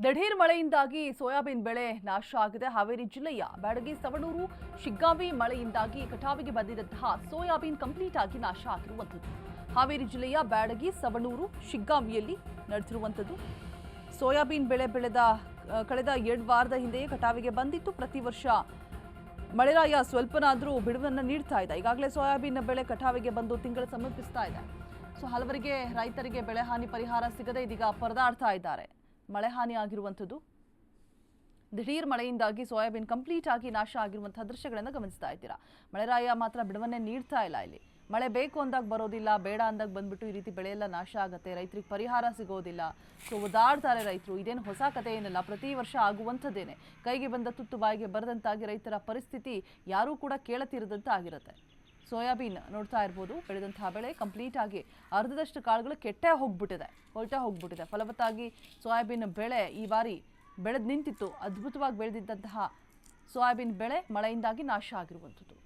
ದಿಢೀರ್ ಮಳೆಯಿಂದಾಗಿ ಸೋಯಾಬೀನ್ ಬೆಳೆ ನಾಶ ಆಗಿದೆ. ಹಾವೇರಿ ಜಿಲ್ಲೆಯ ಬ್ಯಾಡಗಿ ಸವಣೂರು ಶಿಗ್ಗಾವಿ ಮಳೆಯಿಂದಾಗಿ ಕಟಾವಿಗೆ ಬಂದಿದ್ದಂತಹ ಸೋಯಾಬೀನ್ ಕಂಪ್ಲೀಟ್ ಆಗಿ ನಾಶ ಆಗಿರುವಂಥದ್ದು. ಹಾವೇರಿ ಜಿಲ್ಲೆಯ ಬ್ಯಾಡಗಿ ಸವಣೂರು ಶಿಗ್ಗಾವಿಯಲ್ಲಿ ನಡೆದಿರುವಂಥದ್ದು. ಸೋಯಾಬೀನ್ ಬೆಳೆ ಕಳೆದ 2 ವಾರದ ಹಿಂದೆಯೇ ಕಟಾವಿಗೆ ಬಂದಿತ್ತು. ಪ್ರತಿ ವರ್ಷ ಮಳೆರಾಯ ಸ್ವಲ್ಪನಾದರೂ ಬಿಡುವನ್ನು ನೀಡ್ತಾ ಇದೆ. ಈಗಾಗಲೇ ಸೋಯಾಬೀನ್ ಬೆಳೆ ಕಟಾವಿಗೆ ಬಂದು ತಿಂಗಳು ಸಮೀಪಿಸ್ತಾ ಇದೆ. ಹಲವರಿಗೆ ರೈತರಿಗೆ ಬೆಳೆ ಹಾನಿ ಪರಿಹಾರ ಸಿಗದೆ ಇದೀಗ ಪರದಾಡ್ತಾ ಇದ್ದಾರೆ. ಮಳೆ ಹಾನಿ ಆಗಿರುವಂಥದ್ದು. ದಿಢೀರ್ ಮಳೆಯಿಂದಾಗಿ ಸೋಯಾಬೀನ್ ಕಂಪ್ಲೀಟ್ ಆಗಿ ನಾಶ ಆಗಿರುವಂತಹ ದೃಶ್ಯಗಳನ್ನು ಗಮನಿಸ್ತಾ ಇದ್ದೀರಾ. ಮಳೆರಾಯ ಮಾತ್ರ ಬಿಡುವನ್ನೇ ನೀಡ್ತಾ ಇಲ್ಲ. ಇಲ್ಲಿ ಮಳೆ ಬೇಕು ಅಂದಾಗ ಬರೋದಿಲ್ಲ, ಬೇಡ ಅಂದಾಗ ಬಂದ್ಬಿಟ್ಟು ಈ ರೀತಿ ಬೆಳೆ ಎಲ್ಲ ನಾಶ ಆಗುತ್ತೆ, ರೈತರಿಗೆ ಪರಿಹಾರ ಸಿಗೋದಿಲ್ಲ. ಒದಾಡ್ತಾರೆ ರೈತರು. ಇದೇನು ಹೊಸ ಕಥೆ ಏನಲ್ಲ, ಪ್ರತಿ ವರ್ಷ ಆಗುವಂಥದ್ದೇನೆ. ಕೈಗೆ ಬಂದ ತುತ್ತು ಬಾಯಿಗೆ ಬರದಂತಾಗಿ ರೈತರ ಪರಿಸ್ಥಿತಿ ಯಾರೂ ಕೂಡ ಕೇಳತಿರದಂತ ಆಗಿರುತ್ತೆ. ಸೋಯಾಬೀನ್ ನೋಡ್ತಾ ಇರ್ಬೋದು, ಬೆಳೆದಂತಹ ಬೆಳೆ ಕಂಪ್ಲೀಟ್ ಆಗಿ ಅರ್ಧದಷ್ಟು ಕಾಳುಗಳು ಹೊರಟೇ ಹೋಗ್ಬಿಟ್ಟಿದೆ. ಫಲವತ್ತಾಗಿ ಸೋಯಾಬೀನ್ ಬೆಳೆ ಈ ಬಾರಿ ಬೆಳೆದು ನಿಂತಿತ್ತು. ಅದ್ಭುತವಾಗಿ ಬೆಳೆದಿದ್ದಂತಹ ಸೋಯಾಬೀನ್ ಬೆಳೆ ಮಳೆಯಿಂದಾಗಿ ನಾಶ ಆಗಿರುವಂಥದ್ದು.